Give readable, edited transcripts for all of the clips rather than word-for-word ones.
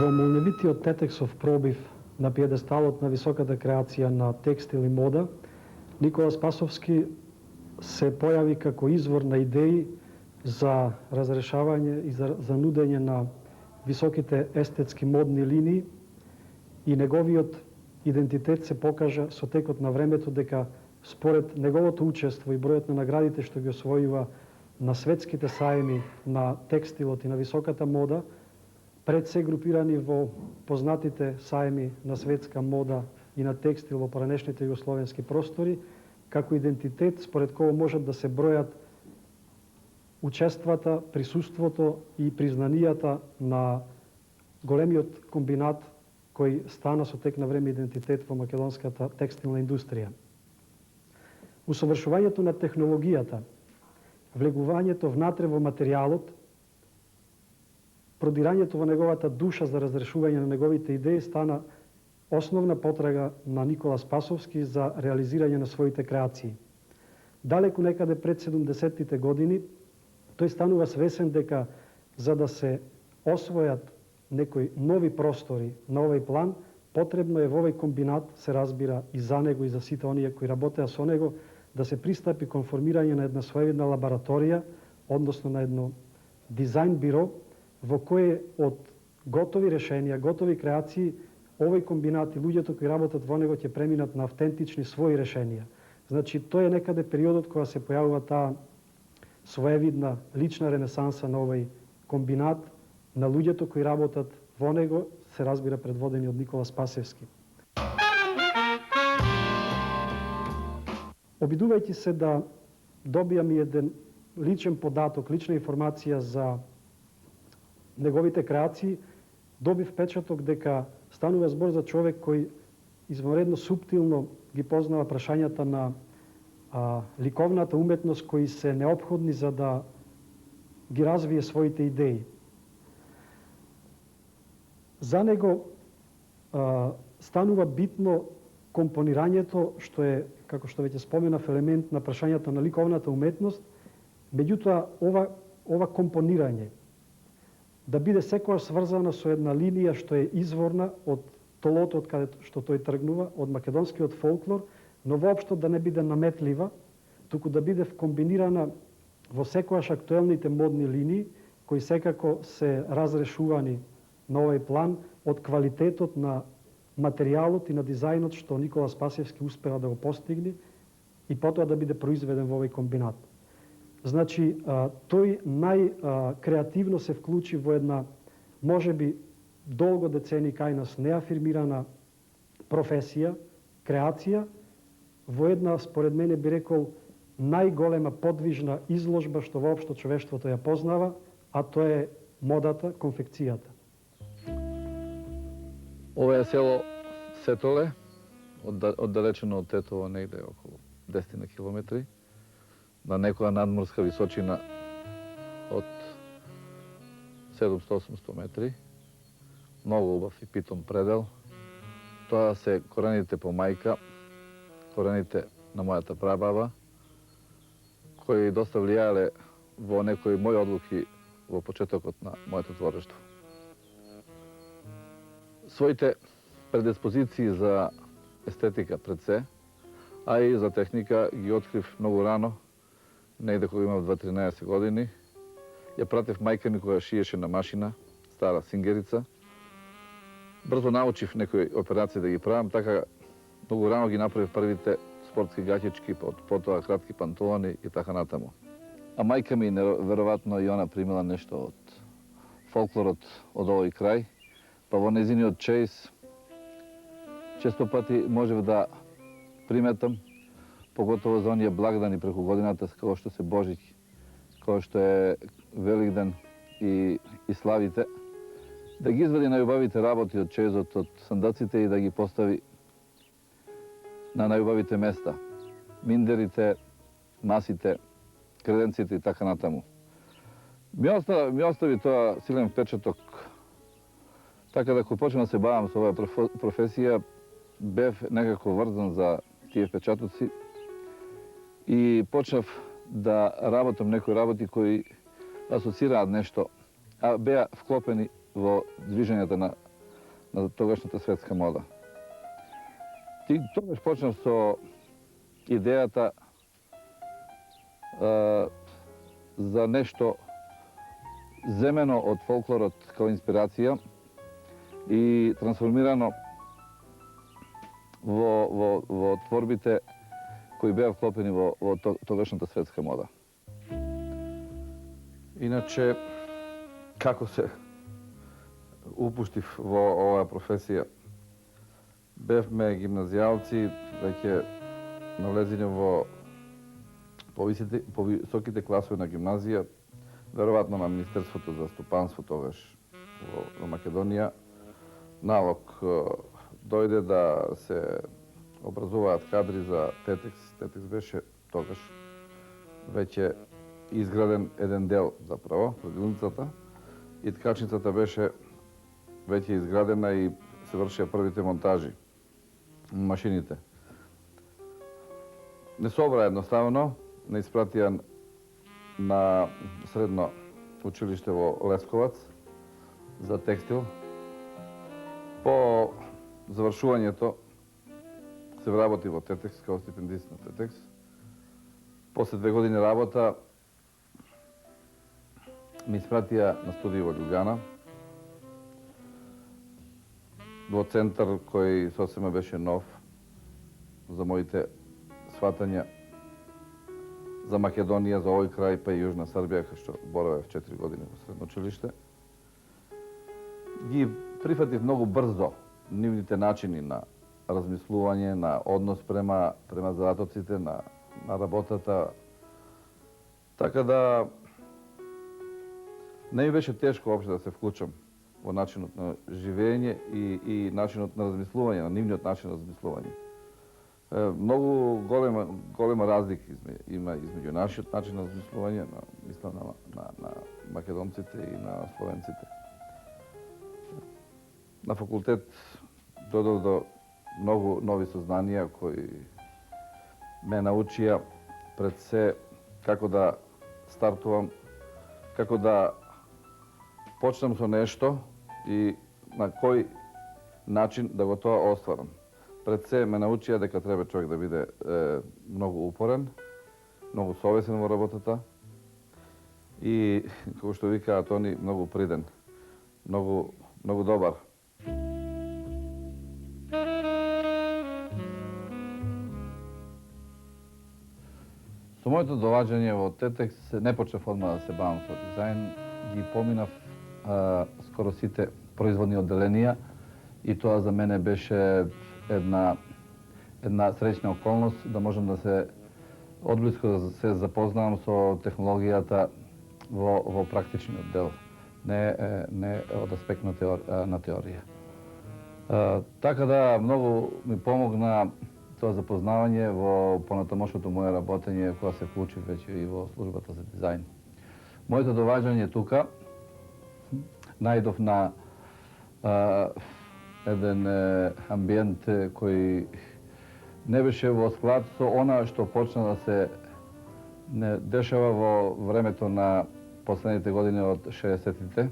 Во молневитиот Тетексов пробив на пиедесталот на високата креација на текстил и мода, Никола Спасовски се појави како извор на идеи за разрешавање и за нудење на високите естетски модни линии и неговиот идентитет се покажа со текот на времето дека според неговото учество и бројот на наградите што ги освојува на светските саеми на текстилот и на високата мода, пред се групирани во познатите саеми на светска мода и на текстил во поранешните југословенски простори, како идентитет според кој можат да се бројат учествата, присуството и признанијата на големиот комбинат кој стана со тек на време идентитет во македонската текстилна индустрија. Усовршувањето на технологијата, влегувањето внатре во материјалот, продирањето во неговата душа за разрешување на неговите идеи стана основна потрага на Никола Спасовски за реализирање на своите креации. Далеку некаде пред 70-тите години, тој станува свесен дека за да се освојат некои нови простори на овој план, потребно е во овој комбинат, се разбира и за него и за сите оние кои работеа со него, да се пристапи кон формирање на една своевидна лабораторија, односно на едно дизајн биро, во кое од готови решенија, готови креации, овој комбинат и луѓето кои работат во него ќе преминат на автентични своји решенија. Значи, тој е некаде периодот кога се појавува таа своевидна лична ренесанса на овој комбинат, на луѓето кои работат во него, се разбира предводени од Никола Спасевски. Обидувајќи се да добијам и еден личен податок, лична информација за неговите креации, добив печаток дека станува збор за човек кој извонредно суптилно ги познава прашањата на ликовната уметност кои се неопходни за да ги развие своите идеи. За него станува битно компонирањето, што е, како што веќе споменав, елемент на прашањата на ликовната уметност, меѓутоа ова компонирање да биде секојаш сврзана со една линија што е изворна од толото од каде што тој тргнува, од македонскиот фолклор, но воопшто да не биде наметлива, туку да биде комбинирана во секојаш актуелните модни линии, кои секако се разрешувани на овој план од квалитетот на материјалот и на дизајнот што Никола Спасевски успеа да го постигне и потоа да биде произведен во овој комбинат. Значи, тој најкреативно се вклучи во една, можеби, долго децени кај нас неафирмирана професија, креација, во една, според мене би рекол, најголема подвижна изложба што воопшто човештвото ја познава, а тоа е модата, конфекцијата. Ова е село Сетоле, оддалечено од Тетово негде околу 10 километри, на некоја надморска височина од 700-800 метри. Многу убав и питом предел. Тоа се корените по мајка, корените на мојата прабаба, кои доста влијале во некои мои одлуки во почетокот на моето творештво. Своите предиспозиции за естетика пред се, а и за техника ги открив многу рано, негде кога имав 2-13 години. Ја пратев мајка ми која шиеше на машина, стара сингерица. Брзо научив некои операции да ги правам, така многу рано ги направив првите спортски гаќички, потоа кратки панталони и така натаму. А мајка ми, веројатно, и она примила нешто од фолклорот од овој крај, па во незиниот чејс често пати можев да приметам, поготово за оние благдани преку годината, како што се Божик, како што е Великден и славите, да ги извади најубавите работи од чезот, од сандаците и да ги постави на најубавите места. Миндерите, масите, креденците и така натаму. Ми остави тоа силен впечаток. Така да кога почнав да се бавам со оваа професија, бев некако врзан за тие впечатоци и почнав да работам некои работи кои асоцираат нешто, а беа вклопени во движењата на на тогашната светска мода. Ти тогаш почнав со идејата за нешто земено од фолклорот као инспирација и трансформирано во творбите кои беа вклопени во тогашната светска мода. Иначе, како се упуштив во оваа професија? Бевме гимназијалци, веќе налезење во повисоките класови на гимназија, веројатно на Министерството за стопанство тогаш во Македонија, налог дојде да се образуваат кадри за Тетекс. Тетекс беше тогаш веќе изграден еден дел заправо, градилницата, и ткачницата беше веќе изградена и се вршија првите монтажи на машините. Не собра едноставно, не испратија на средно училиште во Лесковац за текстил. По завршувањето се вработи во Тетекс као стипендист на Тетекс. После 2 години работа ми испратија на студии во Љубљана, во центар кој сосема беше нов за моите сватања за Македонија, за овој крај, па и Јужна Србија, кај што боравев 4 години во средно училиште. Ги прифатив многу брзо нивните начини на размислување, на однос према заратоците, на работата. Така да не ми беше тешко воопшто да се вклучам во начинот на живење и начинот на размислување, на нивниот начин на размислување. Многу голема разлика има измеѓу нашиот начин на размислување, мислам на македонците и на словенците. На факултет додов до многу нови сознанија кои ме научија пред се како да стартувам, како да почнам со нешто и на кој начин да го тоа остварам. Пред се ме научија дека треба човек да биде многу упорен, многу совесен во работата и, како што викаат они, многу приден, многу добар. Со моето доваѓање во Тетекс не почнав одма да се бавам со дизајн, ги поминав скоро сите производни одделенија и тоа за мене беше една среќна околност да можам да се одблиско да се запознавам со технологијата во практичниот дел, не од аспект на теорија. Така да многу ми помогна тоа запознавање во понатамошното моје работење кога се вклучив веќе и во службата за дизајн. Моето доваѓање тука најдов на еден амбиент кој не беше во склад со она што почна да се дешава во времето на последните години од 60-тите,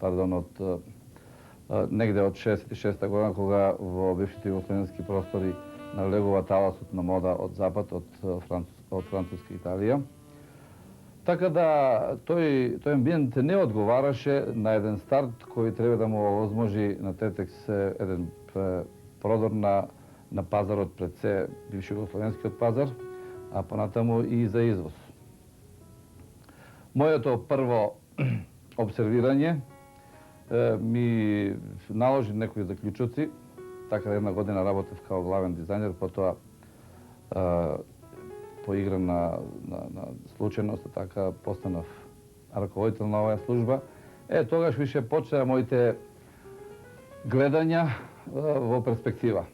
од негде од 66-та година, кога во бившите југословенски простори налегува таласот на мода од Запад, од Француска Италија. Така да тој амбиент не одговараше на еден старт кој треба да му овозможи на Тетекс еден продор на пазарот, пред се бивши југословенскиот пазар, а понатаму и за извоз. Моето прво обсервирање ми наложи некои заклучоци. Така една година работев као главен дизајнер, потоа по игра на случајност, така постанав раководител на оваа служба. Тогаш више почнаа моите гледања во перспектива.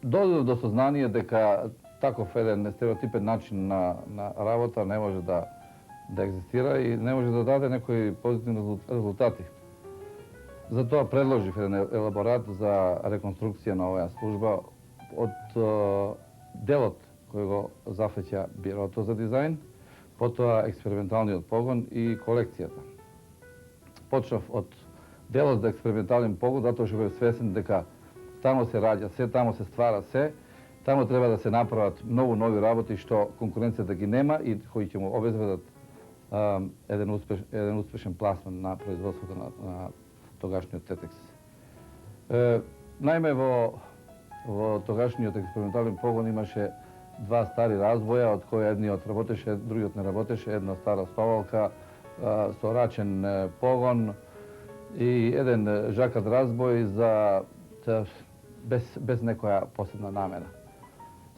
Додов до сознание дека таков еден стереотипен начин на работа не може да екзистира и не може да даде некои позитивни резултати. Затоа предложив еден елаборат за реконструкција на оваа служба од делот кој го зафеќа Бирото за дизајн, потоа експерименталниот погон и колекцијата. Почнав од дело за експериментален погон, затоа што бев свесен дека тамо се раѓа се, тамо се ствара се, тамо треба да се направат многу нови работи што конкуренцијата ги нема и кои ќе му обезбедат еден успешен пласман на производството на тогашниот тетекс. Најме во тогашниот експериментален погон имаше два стари разбоја, од кои едниот работеше, другиот не работеше, една стара стовалка со рачен погон и еден жакат разбој без некоја посебна намена.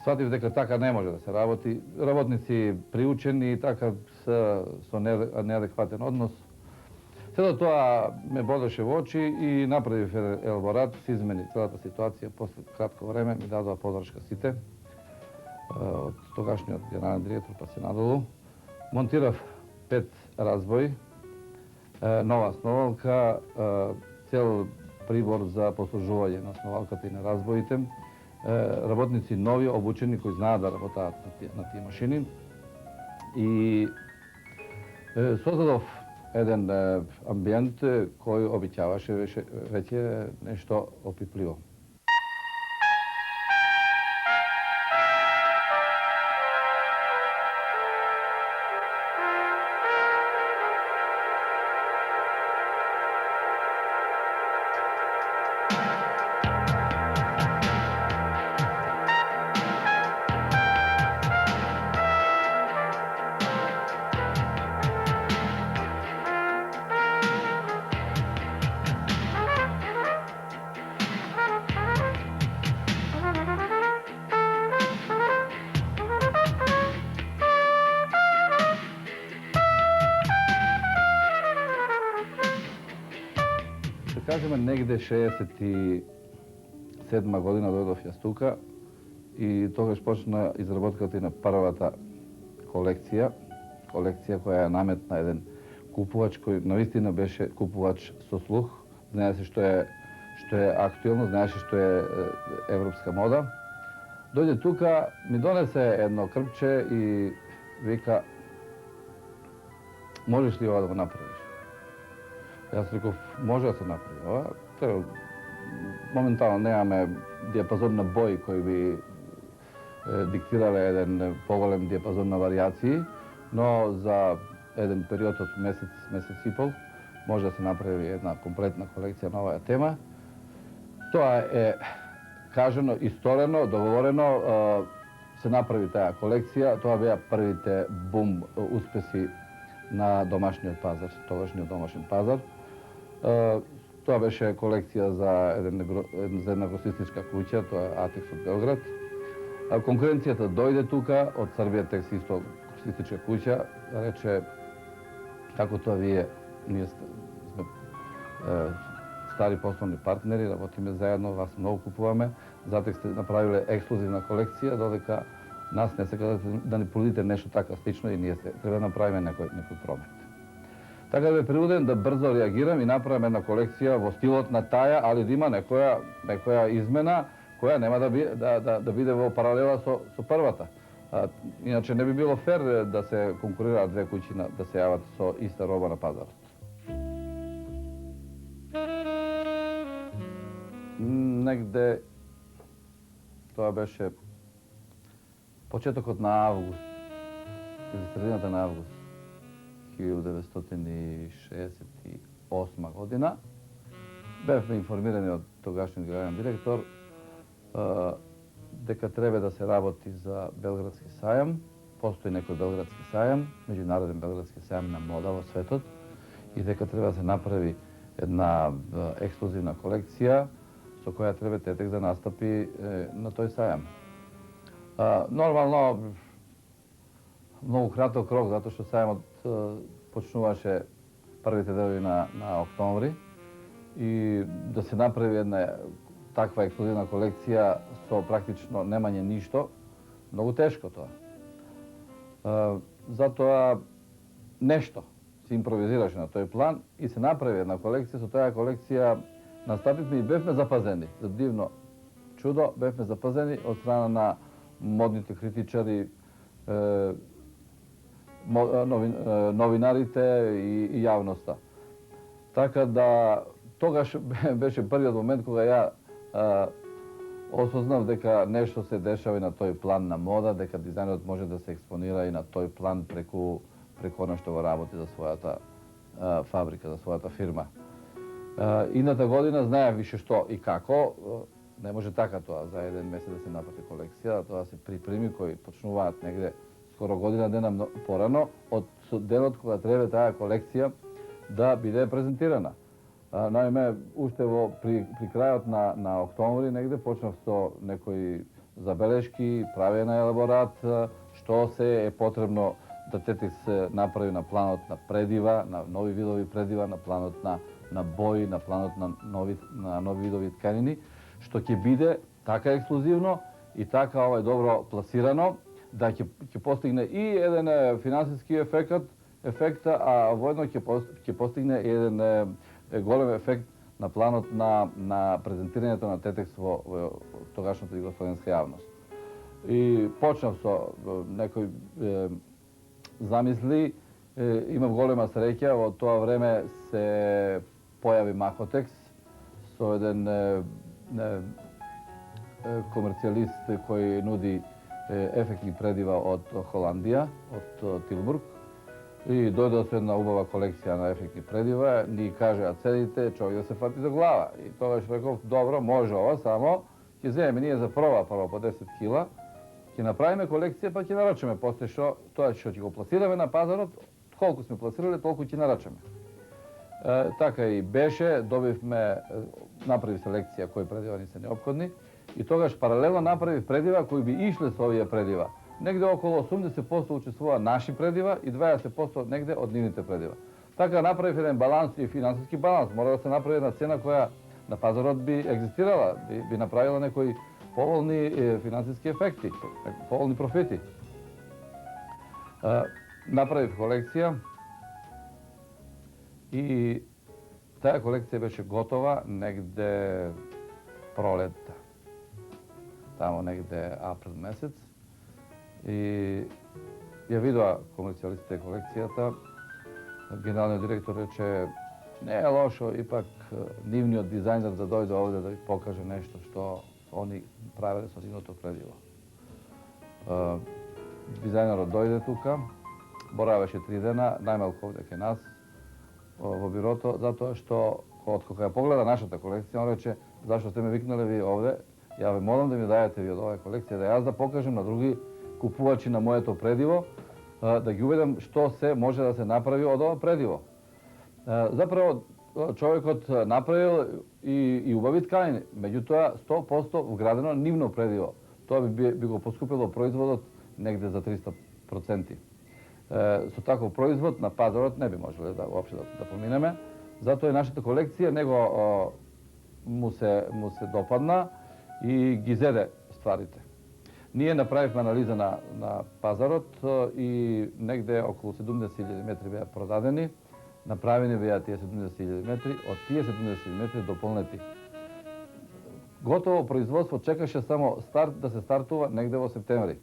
Сватив дека така не може да се работи. Работници приучени и така со неадекватен однос. Седо тоа ме бодеше во очи и направив елаборат, се измени целата ситуација. После кратко време ми дадоа подршка сите од тогашниот генерален директор па се надолу. Монтирав 5 разбои, нова основалка, цел прибор за послужување на основалката и на разбоите, работници нови, обучени, кои знаат да работаат на тие машини. И создадов еден амбиент кој обиќаваше веќе нешто опипливо. Кажеме, негде 67 година дојдов јас тука и тогаш почна изработката и на првата колекција која ја наметна еден купувач кој навистина беше купувач со слух, знаеше што е актуелно, знаеше што е европска мода. Дојде тука, ми донесе едно крпче и вика: можеш ли ова да го направиш? Јас реков, може да се направи ова. Моментално немаме диапазон на бои кои би диктирале еден поголем диапазон на варијации, но за еден период од месец и пол може да се направи една комплетна колекција на оваа тема. Тоа е кажано, исторено, договорено, се направи таа колекција. Тоа беа првите бум успеси на домашниот пазар, тогашниот домашен пазар. Тоа беше колекција за една гросистичка куќа, тоа е Атекс од Белград. Конкуренцијата дојде тука од Србијатекс, исто гросистичка куќа, рече како тоа ние сме стари пословни партнери, работиме заедно, вас многу купуваме, затоа сте направиле ексклузивна колекција, додека нас не сака да ни понудите нешто така слично и ние треба да направиме некој промет. Така да бе принуден да брзо реагирам и направам една колекција во стилот на таа, али да има некоја измена која нема да биде во паралела со првата. Иначе не би било фер да се конкурираат две куќи да се јават со иста роба на пазарот. Негде тоа беше почетокот на август, или средината на август 1968 година. Бевме информирани од тогашниот генерален директор дека треба да се работи за Белградски сајам. Постои некој Белградски сајам, меѓународен Белградски сајам на мода во светот, и дека треба да се направи една ексклузивна колекција со која треба Тетекс да настапи на тој сајам. Нормално, многу краток рок, затоа што сајамот почнуваше првите денови на октомври и да се направи една таква ексклузивна колекција со практично немање ништо, многу тешко тоа. Затоа нешто се импровизираше на тој план и се направи една колекција. Со таа колекција настапивме и бевме запазени. За дивно чудо бевме запазени од страна на модните критичари, новинарите и јавноста. Така да тогаш беше првиот момент кога ја осознав дека нешто се дешава и на тој план на мода, дека дизајнерот може да се експонира и на тој план преку она што го работи за својата фабрика, за својата фирма. Ината година знаев више што и како. Не може така тоа за еден месец да се направи колекција, тоа се припреми кои почнуваат негде скоро година дена порано од денот кога треба таа колекција да биде презентирана. Наиме, уште при крајот на октомври негде почнав со некои забелешки, правење на елаборат, што се е потребно да Тетекс направи на планот на предива, на нови видови предива, на планот на бои, на планот на нови видови тканини, што ќе биде така ексклузивно и така добро пласирано, да ќе постигне и еден финансиски ефект, а воедно ќе постигне еден голем ефект на планот на презентирањето на Тетекс во тогашната југословенска јавност. И почнав со некои замисли, имав голема среќа, во тоа време се појави Махотекс со еден комерцијалист кој нуди ефектни предива од Холандија, од Тилбург. И дојде со една убава колекција на ефектни предива, ни кажа цедите, човек да се фати за глава. И тогаш реков, добро, може ова, само ќе земеме ние за проба прво по 10 кила, ќе направиме колекција, па ќе нарачаме после тоа што ќе го пласираме на пазарот, колку сме пласирале, толку ќе нарачаме. Така и беше, направив селекција кои предива ни се неопходни и тогаш паралелно направив предива кои би ишле со овие предива. Негде околу 80% учествува наши предива и 20% негде од нивните предива. Така направив еден баланс и финансиски баланс. Мора да се направи една цена која на пазарот би екзистирала, би направила некои поволни финансиски ефекти, поволни профити. Направив колекција и таа колекција беше готова негде пролетта. Тамо негде април месец. И ја видоа комерцијалистите колекцијата. Генералниот директор рече, не е лошо, ипак нивниот дизајнер да дојде овде да ви покаже нешто што они правеле со нивното предиво. Дизајнерот дојде тука, боравеше 3 дена, најмалку овде кај нас, во бирото, затоа што откога ја погледа нашата колекција, он рече, зашто сте ме викнале ви овде, ја ве молам да ми дајате ви од оваа колекција, да јас да покажем на други купувачи на моето предиво, да ги уведам што се може да се направи од ова предиво. Заправо, човекот направил и убави тканини, меѓутоа 100% вградено нивно предиво. Тоа би го поскупило производот негде за 300%. Со таков производ на пазарот не би можеле воопшто да поминеме. Затоа и нашата колекција него му се допадна и ги зеде стварите. Ние направивме анализа на пазарот и негде околу 70.000 метри беа продадени. Направени беа тие 70.000 метри, од тие 70.000 метри дополнети. Готово производство чекаше само да се стартува негде во септември.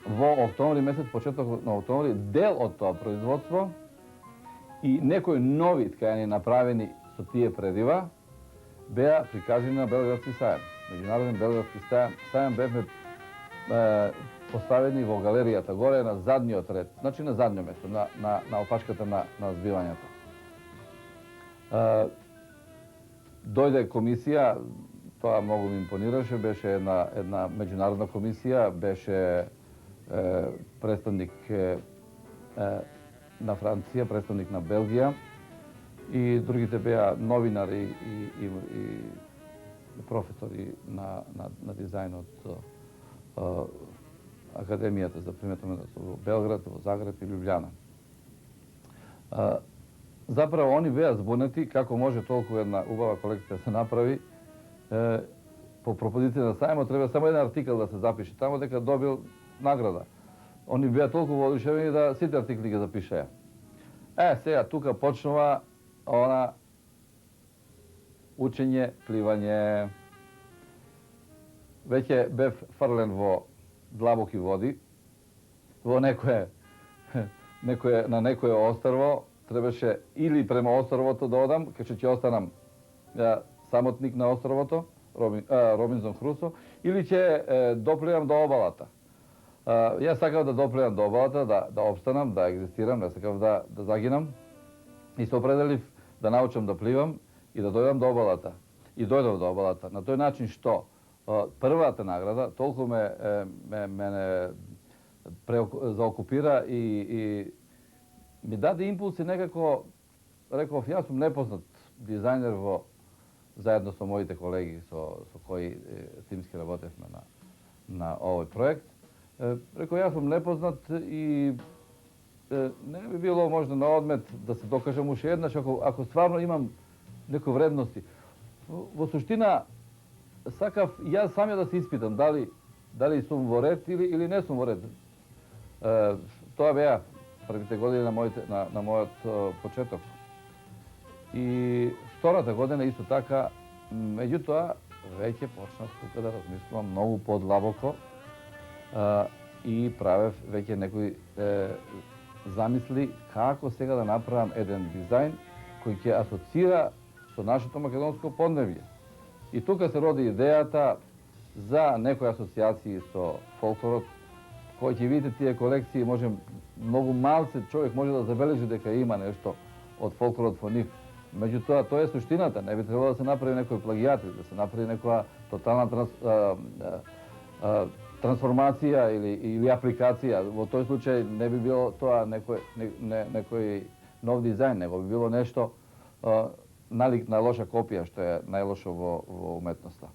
Во октомври месец, почеток на октомври, дел од тоа производство и некои нови ткањи направени со тие предива беа прикажани на Белградски сајам. Меѓународен Белградски сајам бевме поставени во галеријата горе на задниот ред, значи на задниот место, на опашката на збивањето. Дојде комисија, тоа многу ми импонираше, беше една меѓународна комисија, беше представник на Франција, представник на Белгија и другите беа новинари и професори на дизајн од Академијата за приметно во Белград, во Загреб и Лјубљана. Заправо, они беа збунети како може толку една убава колекција да се направи. По пропозиција на сајмот треба само еден артикал да се запише тамо дека добил награда. Они беа толку воодушевени да сите артикли ги запишеа. Сега тука почнува она учење, пливање. Веќе бев фрлен во длабоки води, во на некое острво, trebаше или према островото да одам, кај ќе останам самотник на островото, Робинзон Крусо, или ќе допливам до обалата. Јас сакав да допливам до обалата, да обстанам, да екзистирам, не сакав да загинам. И се определив да научам да пливам и да дојдам до обалата. И дојдов до обалата. На тој начин што првата награда толку мене заокупира и ми даде импулс и некако реков, јас сум непознат дизајнер заедно со моите колеги со кои тимски работевме на овој проект. Реков, јас сум непознат и не би било можда на одмет да се докажам уште еднаш ако стварно имам некои вредности. Во суштина сакав јас самиот да се испитам дали сум во ред или не сум во ред. Тоа беа првите години на мојот почеток. И втората година исто така, меѓутоа веќе почнав тука да размислувам многу подлабоко и правев веќе некои замисли како сега да направам еден дизајн кој ќе асоцира со нашето македонско поднебје. И тука се роди идејата за некои асоциации со фолклорот, кој ќе видите тие колекции, многу малце човек може да забележи дека има нешто од фолклорот во нив. Меѓутоа, тоа е суштината, не би требало да се направи некој плагијат, да се направи некоја тотална трансформација или апликација. Во тој случај не би било тоа некој нов дизајн, него би било нешто налик на лоша копија, што е најлошо во уметноста.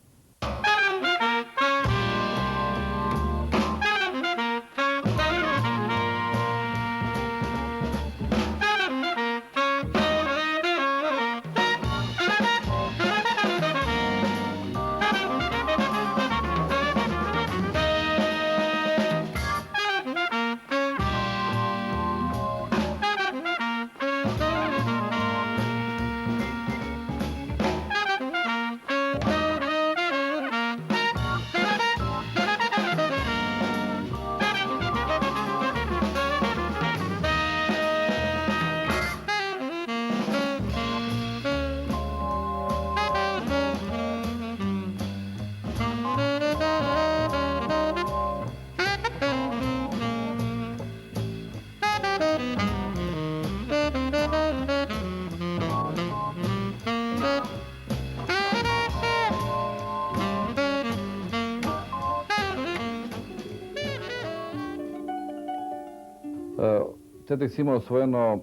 Тетекс има освоено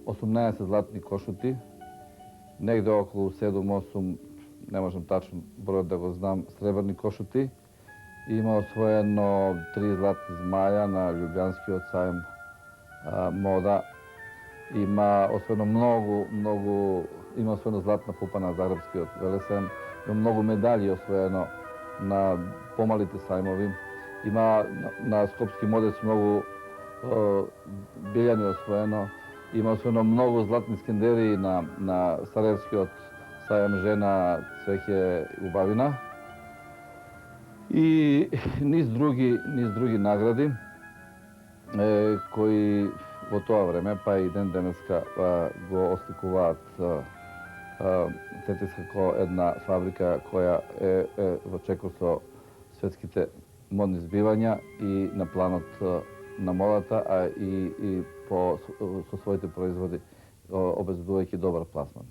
18 златни кошути, негде околу 7-8, не можам тачно бројот да го знам, сребрни кошути. Има освоено 3 златни змаја на Љубљанскиот сајм мода. Има освоено има освоено златна пупа на Загребскиот велесајм. Има многу медали освоено на помалите сајмови. Има на Скопски модец многу билјани освоено. Има освоено многу златни скендери на Сарајевскиот сајам жена Цвеќе Убавина. И низ други награди кои во тоа време, па и ден денеска го осликуваат Тетекс како една фабрика која е во чекор со светските модни збивања и на планот на модата, а и со своите производи обезбедувајќи добар пласман.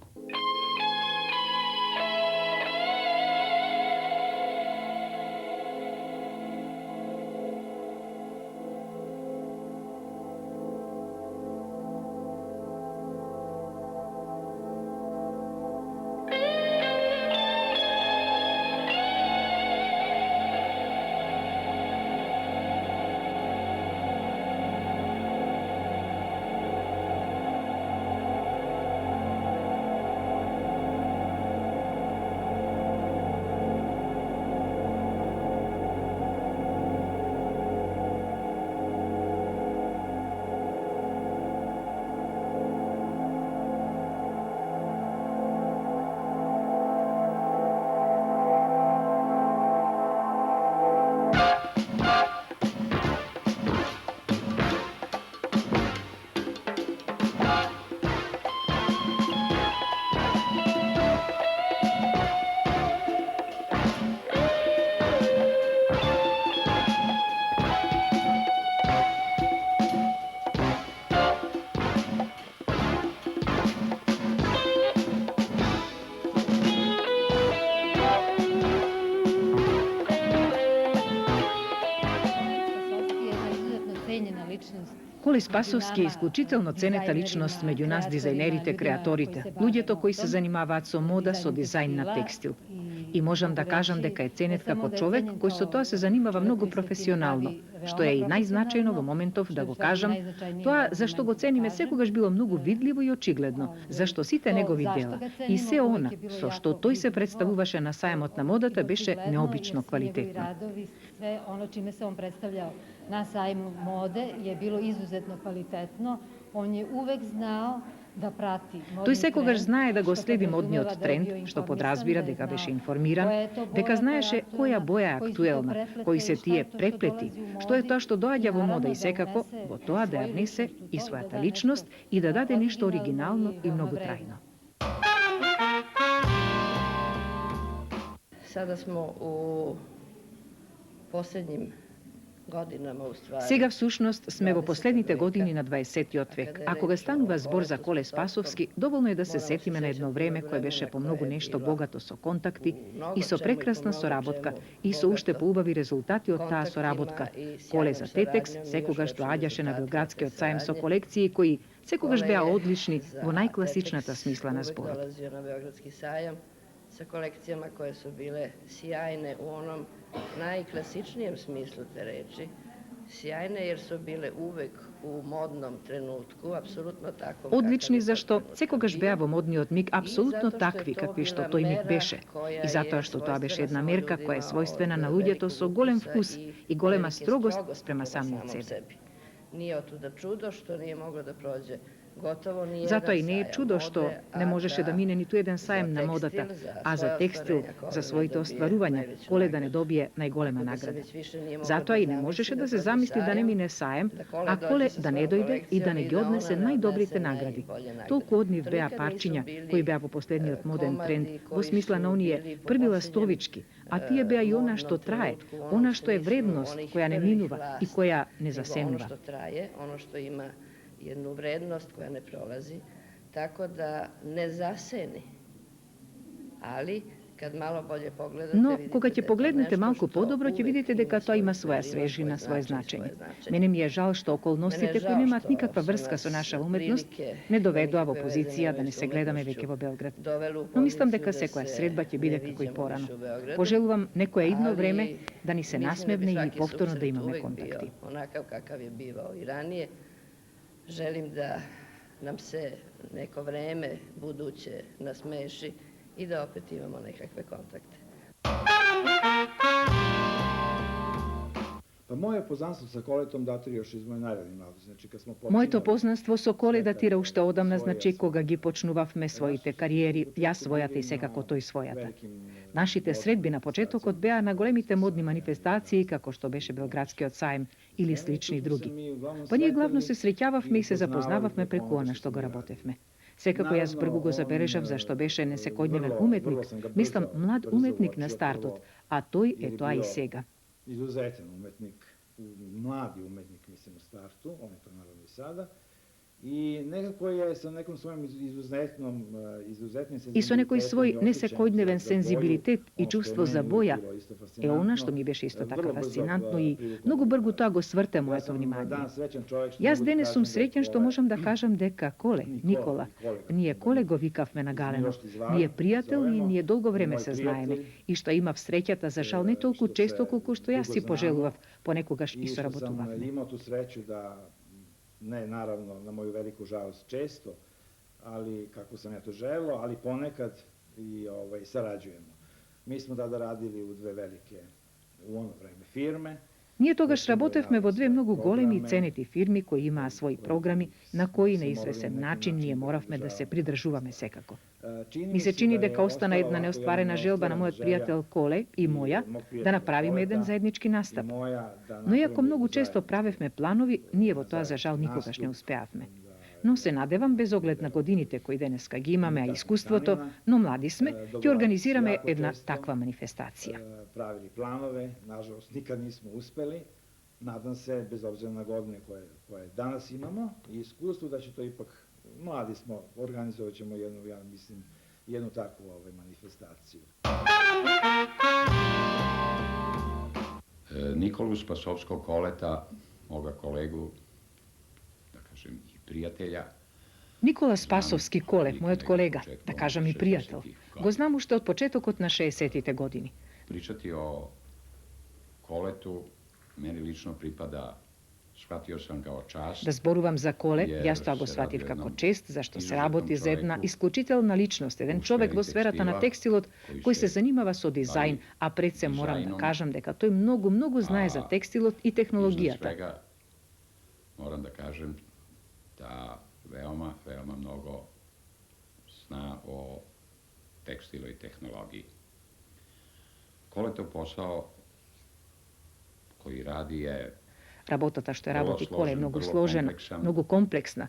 cenjena ličnost. Коле Спасовски е исклучително ценета личност меѓу нас дизајнерите, креаторите, луѓето кои се занимаваат со мода, со дизајн на текстил. И можам да кажам дека е ценет како човек кој со тоа се занимава многу професионално, што е и најзначајно во моментов да го кажам, тоа зашто го цениме секогаш било многу видливо и очигледно, зашто сите негови дела и се она со што тој се представуваше на сајмот на модата беше необично квалитетно. Sve ono čime se on predstavljao na sajmu mode je bilo izuzetno kvalitetno. On je uvek znao da prati modni Тој секогаш trend, знае да го što следи podrazumeva модниот da je тренд, bio што informisan, подразбира da je дека znao беше информиран, koja je to boja дека koja знаеше je која боја е koji su to актуелна, preplete кои i се šta тие je to što преплети, dolazi u што е modi тоа што доаѓа во i мода и naravno da секако unese во тоа да ја svoju внесе ličnost u и to, својата da da личност nešto и да даде нешто originalno оригинално i и veoma многу vredno. трајно. Sada smo u posljednjim godinama u stvari. Сега всушност сме во последните години на 20-тиот век, а кога станува збор за Коле Спасовски, доволно е да се сетиме на едно време кое беше по многу нешто богато со контакти и со прекрасна соработка и со уште поубави резултати од таа соработка. Коле за Тетекс секогаш доаѓаше на Белградскиот сајм со колекции кои секогаш беа одлични во најкласичната смисла на зборот. Dolazio na Beogradski sajam sa kolekcijama koje su bile sjajne u onom najklasičnijem smislu te reči. Sjajne jer su bile uvek u modnom trenutku, apsolutno tako. Одлични зашто секогаш беа во модниот миг апсолутно такви какви што тој миг беше. И затоа што тоа беше една мерка која е својствена на луѓето со голем вкус и голема строгост спрема самиот себе. Nije otuda čudo što nije moglo da prođe gotovo nijedan Затоа и не е sajam чудо што mode, не a можеше да мине ниту еден сајм на модата, а за текстил, за своите остварувања, Коле да не добие најголема награда. Затоа и не можеше да се замисли да не мине сајм, а Коле да не дојде и да не ги однесе најдобрите награди. Толку од нив беа парчиња кои беа во последниот моден тренд, во смисла на оние први ластовички, а тие беа и она што трае, она што е вредност која не минува и која не засенува. Ono što traje, ono što ima jednu vrednost koja ne prolazi, tako da ne zaseni. Ali, kad malo bolje pogledate, Но, vidite кога da ќе je to погледнете nešto малку što подобро, ќе uvek видите дека тоа има своја svoju свежина, svoj своje značaj, значење. svoje značenje. Мене ми е жал што околностите Мене е кои жал немаат што никаква су врска нас со наша уметност прилike не доведува во никакve позиција veze да не nemaju се sa гледаме umetnošću веќе во Белград. dovelo u Но мислам poziciju дека da секоја se средба ќе биде ne како и viđamo порано. više u Beogradu. Пожелувам некое идно Ali време да ни се mislim da bi насмевне и svaki повторно да susret имаме uvek контакти. bio onakav kakav je bivao i ranije. Želim da nam se neko vreme buduće nasmeši i da opet imamo nekakve kontakte. Pa moje poznanstvo sa Koletom datira još iz moje najranije mladosti. Znači, kad smo Моето познанство со Коле датира уште одамна, значи кога ги почнувавме своите кариери, јас својата и секако тој својата. Нашите средби на почетокот беа на големите модни манифестации, како што беше Белградскиот сајм или слични други. Па ние главно се среќававме и се запознававме преку она што го работевме. Секако јас прву го забележав зашто беше несекојдневен уметник, мислам млад уметник на стартот, а тој е тоа и сега. Izuzetan umetnik, mladi umetnik, mislim, u startu, on je to naravno i sada. I nekako je sa nekom svojom izuzetnim И со некој свој несекојдневен сензибилитет и чувство за боја е она што ми беше исто така фасцинантно и многу брзо тоа го сврте моето внимание. Јас денес сум среќен што можам да кажам дека Коле, Никола, ние Коле го викавме на галено, ние пријател и ние долго време се знаеме и што имав среќата за жал не толку често колку што јас си пожелував, понекогаш и соработувавме. Imao tu sreću da, ne naravno na moju veliku žalost često, ali kako sam ja to želeo, ali ponekad i sarađujemo. Mi smo tada radili u dve velike, u ono vreme, firme. Ние тогаш работевме во две многу големи и ценети фирми кои имаа своји програми на кои на извесен начин ние моравме да се придржуваме секако. Ми се чини дека остана една неостварена желба на мојот пријател Коле и моја да направиме еден заеднички настап. Но иако многу често правевме планови, ние во тоа за жал никогаш не успеавме. Но се надевам, без оглед на годините кои денеска ги имаме, а искуството, но млади сме, ќе организираме една таква манифестација. Pravili planove, nažalost nikad nismo uspeli. Nadam se, bez obzira na godine koje danas imamo i iskustvo, da će to ipak, mladi smo, organizovat ćemo jednu, ja mislim, jednu takvu manifestaciju. Nikolu Spasovskog Koleta moga kolegu, da kažem i prijatelja. Nikola Spasovski Kole, moj od kolega, da kažem i prijatelj, go znam ušte od početok od na 60. godini. Pričati o Koletu meni lično pripada, shvatio sam kao čast. Da zboruvam za Kole, јас тоа го сватив како чест, зашто се работи за една исклучителна личност, еден човек во сферата на текстилот кој се занимава со дизајн, а пред се морам да кажам дека тој многу знае за текстилот и технологијата. Moram da kažem da veoma mnogo zna o tekstilu i tehnologiji. Koletov posao koji radi je Работата што ја работи Коле е многу сложена, многу комплексна.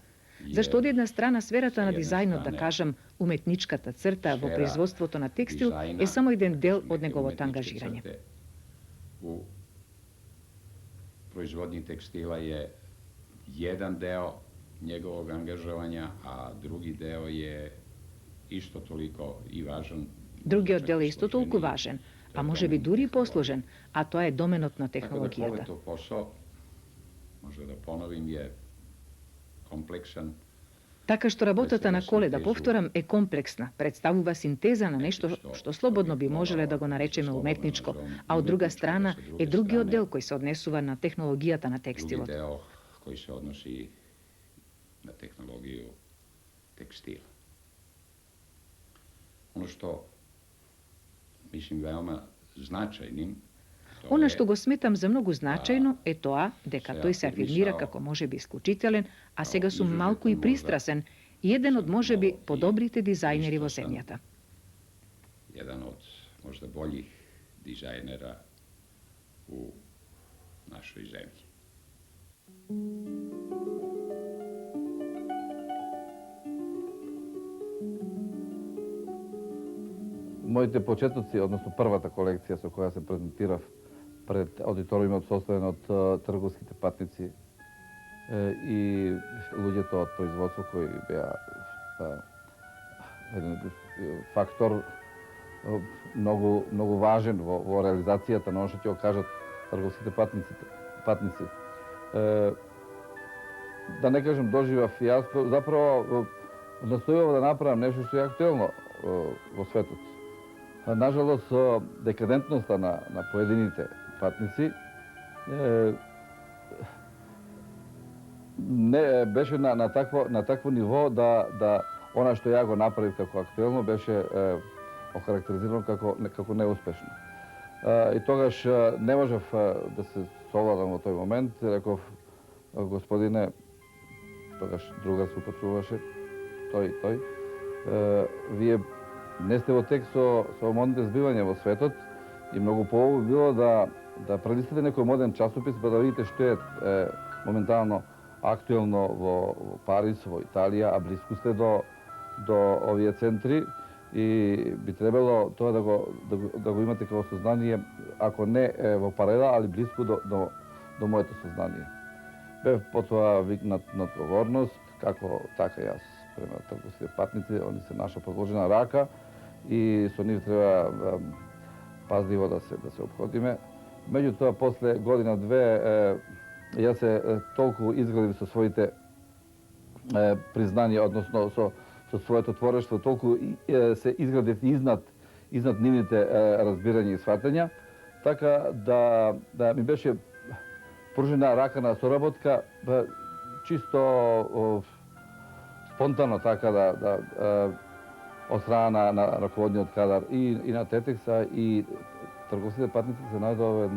Зашто од една страна сферата на дизајнот, да кажам, уметничката црта во производството на текстил е само еден дел од неговото ангажирање. U proizvodnji tekstila je jedan deo njegovog angažovanja, a drugi deo je isto toliko i važan. Другиот дел е исто толку важен, а може би дури и посложен, а тоа е доменот на технологијата. Koletov posao, možda da ponovim, je kompleksan. Така што работата на Коле, да повторам, е комплексна, представува синтеза на нешто што слободно би можеле да го наречеме уметничко, а од друга страна е другиот дел кој се однесува на технологијата на текстилот. Drugi deo koji se odnosi na tehnologiju tekstila. Ono što mislim veoma značajnim, Она што го сметам за многу значајно е тоа дека тој се афирмира како можеби исклучителен, а сега сум малку и пристрасен, и еден од можеби подобрите дизајнери во земјата. Jedan od možda boljih dizajnera u našoj zemlji. Моите почетоци, односно првата колекција со која се презентирав пред аудиториумот составен од трговските патници и луѓето од производство кои беа еден фактор многу важен во реализацијата на оно што ќе го кажат трговските патници. Да не кажем доживав јас, заправо настојував да направам нешто што е актуелно во светот. Нажалост, декадентноста на поедините патници не беше на такво ниво да она што ја го направив како актуелно беше охарактеризирано како неуспешно. И тогаш не можев да се совладам во тој момент. Реков, господине, тогаш другар се упатуваше, тој, вие не сте во тек со модните збивања во светот и многу поубаво било да прелистите некој моден часопис па да видите што е моментално актуелно во Париз, во Италија, а близко сте до овие центри и би требало тоа да го имате како сознание, ако не во паралела, али близко до моето сознание. Бев потоа викнат на одговорност, како така јас према трговските патници, они се наша подложена рака и со нив треба пазливо да се опходиме. Меѓутоа, после година-две, јас се толку изградив со своите признања, односно со своето творештво, толку се изградив изнад нивните разбирања и сватања, така да ми беше пружена рака на соработка, чисто спонтано така од страна на раководниот кадар и на Тетекса и трговските патници се најдоа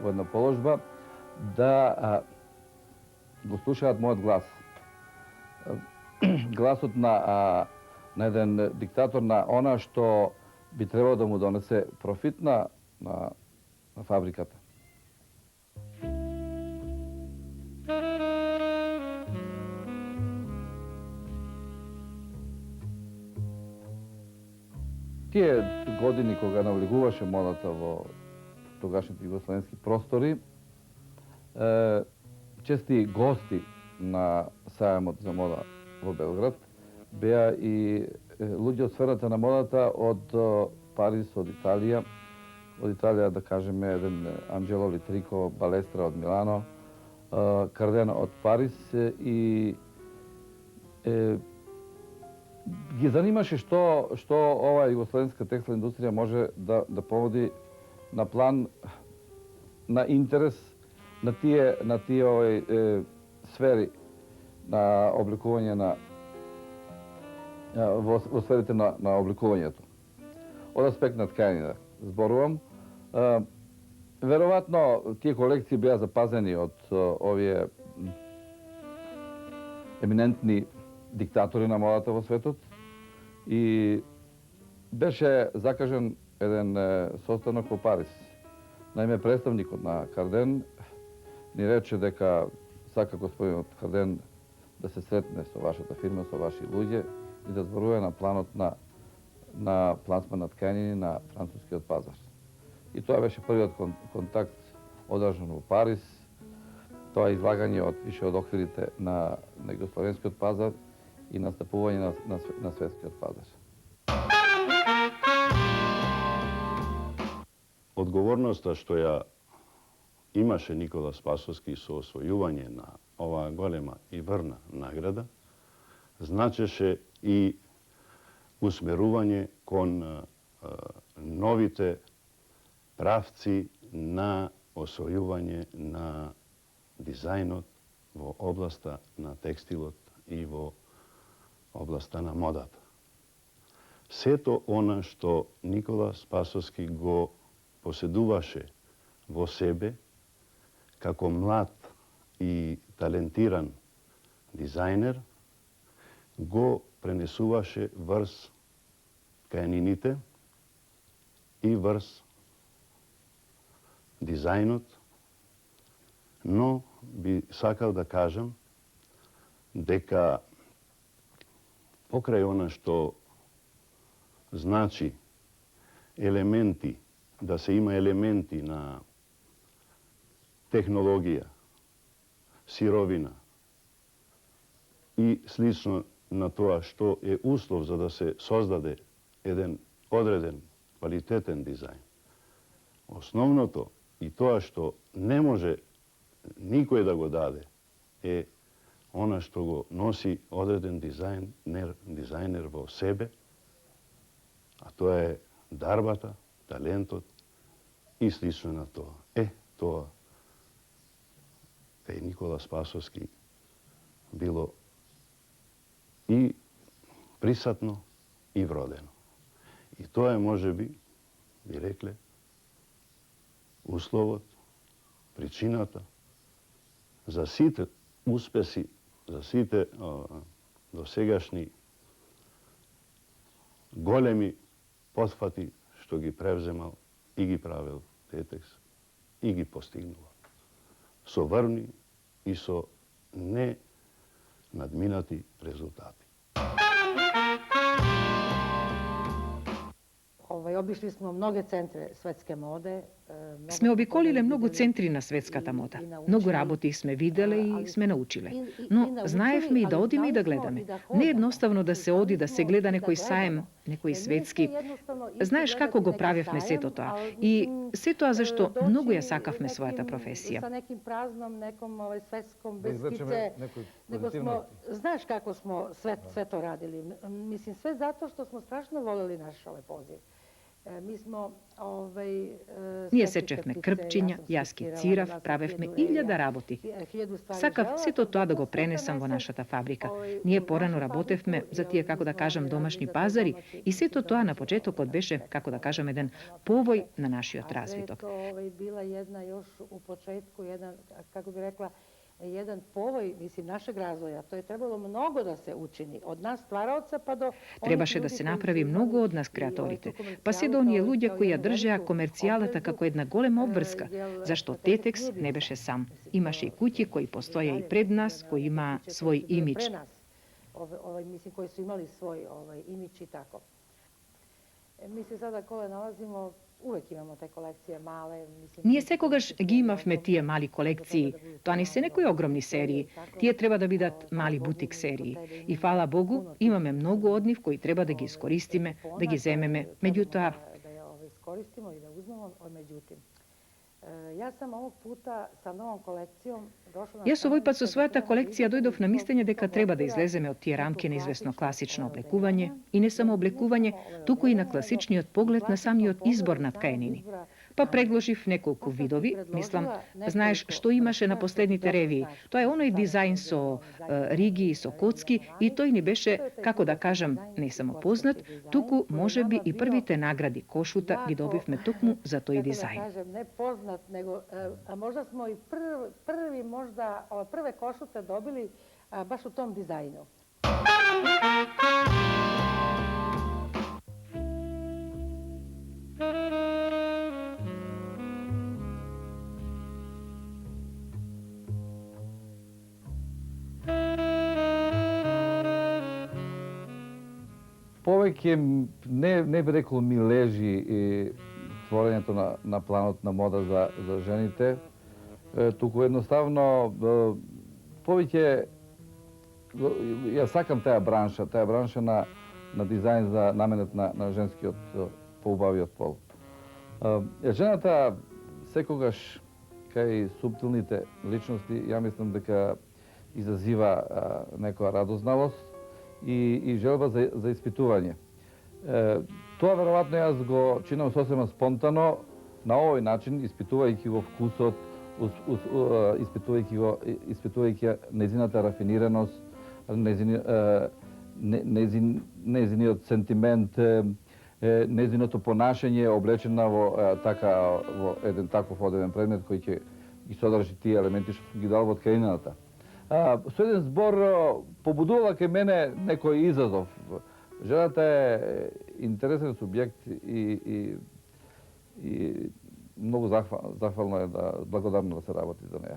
во една положба да го слушаат мојот глас. Гласот на еден диктатор на она што би требало да му донесе профит на фабриката. Тие години кога навлегуваше модата во тогашните југословенски простори, чести гости на сајамот за мода во Белград беа и луѓе од сферата на модата од Париз, од Италија. Од Италија, да кажеме, еден Анджело Литрико Балестра од Милано, Cardena od Paris i ги занимаше што ова југословенска текстилна индустрија може да поводи на план на интерес на тие сфери на обликување во сферите на обликувањето. Од аспект на тканина зборувам. Веројатно тие колекции беа запазени од овие еминентни диктатори на модата во светот и беше закажен еден состанок во Париз. Наиме, представникот на Карден ни рече дека сака господинот Карден да се сретне со вашата фирма, со ваши луѓе и да зборува на планот на пласман на тканини на францускиот пазар. И тоа беше првиот контакт одржан во Париз. Тоа излагање више од оквирите на југословенскиот пазар и настапување на светскиот пазар. Одговорноста што ја имаше Никола Спасовски со освојување на оваа голема и врна награда, значеше и усмерување кон новите правци на освојување на дизајнот во областа на текстилот и во областа на модата. Сето она што Никола Спасовски го поседуваше во себе како млад и талентиран дизајнер, го пренесуваше врз тканините и врз дизајнот, но би сакал да кажам дека покрај она што значи елементи, да се има елементи на технологија, сировина и слично на тоа што е услов за да се создаде еден одреден квалитетен дизајн. Основното и тоа што не може никој да го даде е она што го носи одреден дизајнер во себе, а тоа е дарбата, талентот и слично на тоа. Тоа кај Никола Спасовски било и присатно и вродено. И тоа е, можеби, би рекле, условот, причината за сите успеси, за сите досегашни големи потфати што ги превземал и ги правил Тетекс и ги постигнува. Со врни и со не надминати резултати. Обишли смо многе центри светске моде. Сме обиколиле многу центри на светската мода. Многу работи сме виделе и сме научиле. Но знаевме и да одиме и да гледаме. Не е едноставно да се оди да се гледа некој саем, некој светски. Знаеш како го правевме сето тоа. И се тоа зашто многу ја сакавме својата професија. Sa nekim praznom, nekom svetskom, bez skice. Nego smo, знаеш како smo sve to radili. Mislim, sve zato što smo strašno voleli naš poziv. Ние сечевме крпчиња, јас скицирав, правевме илјада работи. Сакав сето тоа да го пренесам во нашата фабрика. Ние порано работевме за тие, како да кажам, домашни пазари и сето тоа на почетокот беше, како да кажам, еден повој на нашиот развиток. Била една још у почетку, jedan, како би рекла, jedan povoj, mislim, našeg razvoja. To je trebalo mnogo da se učini. Od nas stvaraoca pa do... Требаше да се направи многу од нас креаторите, па се до оние луѓе кои ја држеа комерцијалата како една голема обврска, зашто Тетекс не беше сам. Имаше и куќи кои постоја и пред нас, кои имаа свој имидж. Mislim, koji su imali svoj imidž i tako. Mi se sada kole nalazimo, uvek imamo te kolekcije male. Ние секогаш ги имавме тие мали колекции. Тоа не се некои огромни серии. Тие треба да бидат мали бутик серии. И фала Богу, имаме многу од нив кои треба да ги искористиме, да ги земеме. Меѓутоа, да ја искористимо и да узмемо, меѓутим. Ja sam ovog puta sa novom kolekcijom došla na... Jaz ovoj pad so svojata kolekcija dojdov na mišljenje deka treba da izlezeme od tije ramke na izvesno klasično oblekuvanje i ne samo oblekuvanje, tuku i na klasičniот pogled na samiot izbor na tkajenini. Pa predloživ nekoliko vidovi, mislim, znaš što imaše na poslednite reviji. To je onoj dizajn so rigi i so kocki i to i ni beše, kako da kažem, ne samo poznat, tuku može bi i prvi te nagradi Košuta gi dobiv me tukmu za to i dizajn. Ne poznat, nego možda smo i prve Košute dobili baš u tom dizajnu. Повеќе не би рекол ми лежи и творењето на планот на мода за жените, туку едноставно повеќе ја сакам таа бранша на дизајн за наменет на женскиот поубавиот пол. Жената секогаш кај суптилните личности, ја мислам дека изазива некоја радозналост и желба за испитување. Тоа веројатно јас го чинам сосема спонтано на овој начин, испитувајќи го вкусот, испитувајќи незината рафинираност, незиниот сентимент, незиното понашање облечена во еден таков одевен предмет кој ќе ги содржи тие елементи што сум ги дал во тканината. Со еден збор побудувала кај мене некој изазов. Жената е интересен субјект и многу захвално е благодарно да се работи за неја.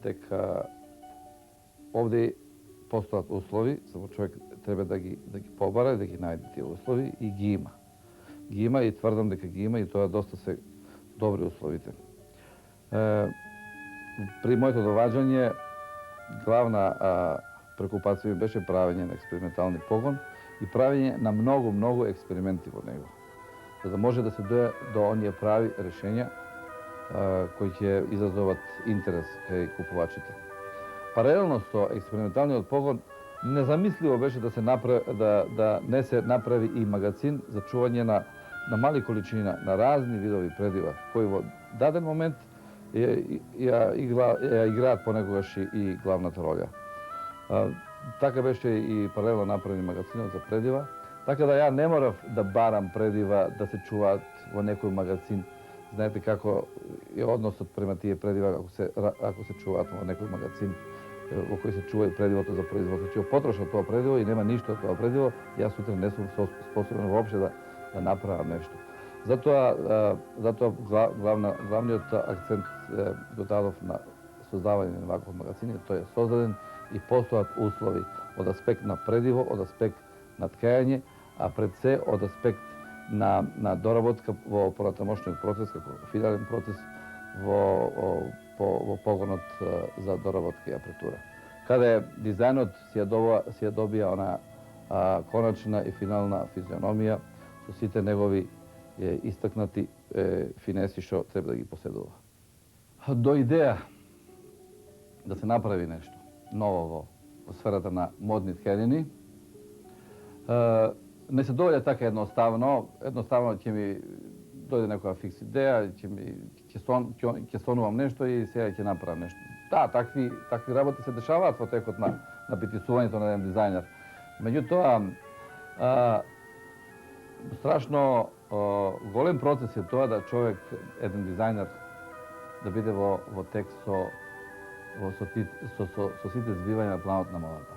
Дека овде постојат услови, само човек треба да ги побара, да ги најде тие услови и ги има. Ги има и тврдам дека ги има и тоа доста се добри условите. При моето доваѓање главна прекупација ми беше правење на експериментални погон и правење на многу експерименти во него, за да може да се дојде до оние прави решења кои ќе изазоват интерес кај купувачите. Паралелно со експерименталниот погон, незамисливо беше да не се направи и магазин за чување на мали количини на разни видови предива, кои во даден момент ја играат понекогаш и главната роља. Така беше и паралелно направени магазинот за предива, така да ја не морав да барам предива да се чуваат во некој магазин. Знаете како е односот према тие предива ако се чуваат во некој магазин во кој се чува и предивото за производство. Ќе потрошат тоа предиво и нема ништо од тоа предиво, јас сутре не сум способен воопште да направам нешто. Затоа главниот акцент го дадов на создавање на ваков магазин, тој е создаден и постојат услови од аспект на предиво, од аспект на ткање, а пред се од аспект na dоработка во понатамошниот процес, како финален процес во погонот за доработка и апертура. Каде дизајнот си ја добија она коначна и финална физиономија со сите негови истакнати финеси што треба да ги поседува. До идеја да се направи нешто ново во сферата на модни тканини, не се доаѓа така едноставно. Едноставно ќе ми дојде некоја фикс идеја, ќе сонувам нешто и сега ќе направам нешто. Да, такви работи се дешаваат во текот на притисувањето на еден дизајнер. Меѓутоа, страшно голем процес е тоа да човек, еден дизајнер, да биде во текст со сите збивања на планот на модата.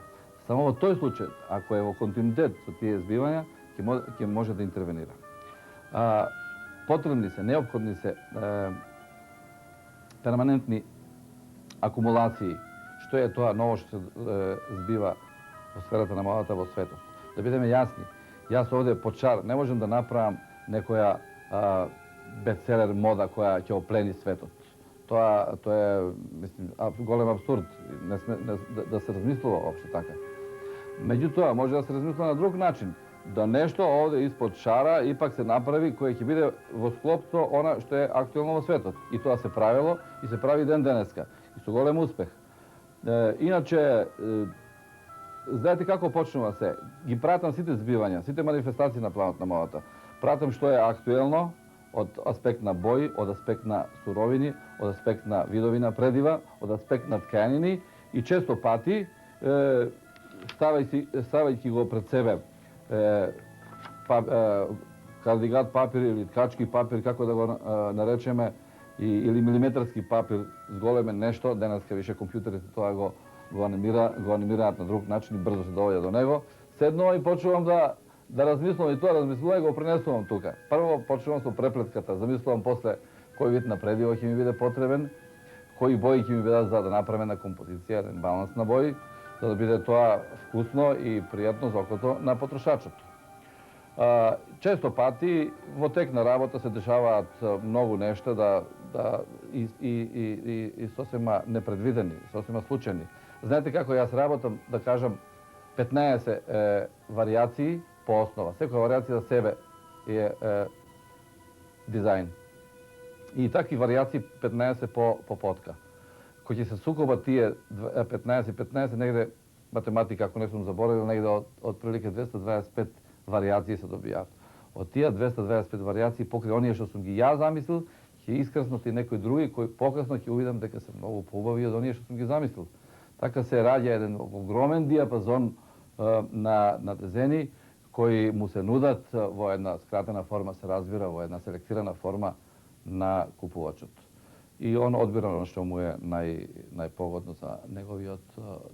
Само во тој случај, ако е во континуитет со тие збивања, ќе може да интервенира. Потребни се, неопходни се перманентни акумулации, што е тоа ново што се збива во сферата на модата во светот. Да бидеме јасни, јас овде под шар не можем да направам некоја бестселер мода која ќе оплени светот. Тоа е, мислим, голем абсурд, да се размислува воопшто така. Меѓутоа, може да се размислува на друг начин, да нешто овде испод шара ипак се направи кој ќе биде во склоп со она што е актуелно во светот. И тоа се правило и се прави ден денеска. И со голем успех. Иначе, знаете како почнува се? Ги пратам сите збивања, сите манифестации на планот на модата. Пратам што е актуелно од аспект на бои, од аспект на суровини, од аспект на видови на предива, од аспект на тканини и често пати, ставајќи го пред себе кардигат папир или ткачки папир, како да го наречеме, или милиметарски папир, зголемен нешто, денеска више компјутерите тоа го анимираат на друг начин и брзо се доаѓа до него. Седнувам и почнувам да размислувам и тоа размислувам и го пренесувам тука. Прво почнувам со преплетката, замислувам после кој вид на предиво ќе ми биде потребен, кои бои ќе ми бидат за да направам една композиција, еден баланс на бои, за да биде тоа вкусно и пријатно за окото на потрошачот. Често пати во тек на работа се дешаваат многу нешта и сосема непредвидени, сосема случајни. Знаете како јас работам, да кажам, 15 варијации по основа. Секоја варијација за себе е дизајн. И такви варијации 15 по потка. Кој ќе се сукобат тие 15, негде математика, ако не сум заборавил, негде од прилike 225 варијации се добијаат. Од тие 225 варијации, покрај оние што сум ги ја замислил, ќе искрснат и некои други кои покасно ќе увидам дека се многу поубави од оние што сум ги замислил. Така се раѓа еден огромен диапазон на дизајни кои му се нудат во една скратена форма, се разбира, во една селектирана форма на купувачот. И он одбира оно што му е најпогодно за неговиот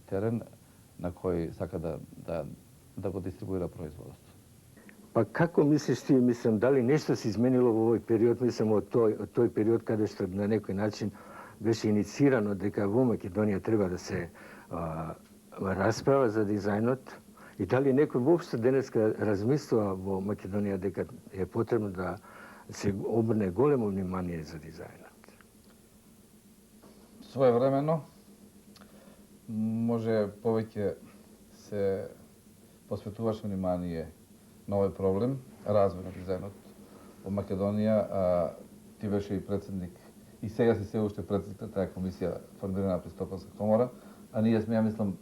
терен на кој сака да го дистрибуира производот. Па како мислиш ти, дали нешто се изменило во овој период, од тој период каде што на некој начин беше инициирано дека во Македонија треба да се расправа за дизајнот и дали некој воопшто денеска размислува во Македонија дека е потребно да се обрне големо внимание за дизајнот? Своевремено може повеќе се посветуваше внимание на овој проблем, развој на дизајнот во Македонија. Ти беше и председник, и сега си се уште председник на таа комисија формирана при Стопанска комора, а ние сме, ја мислам,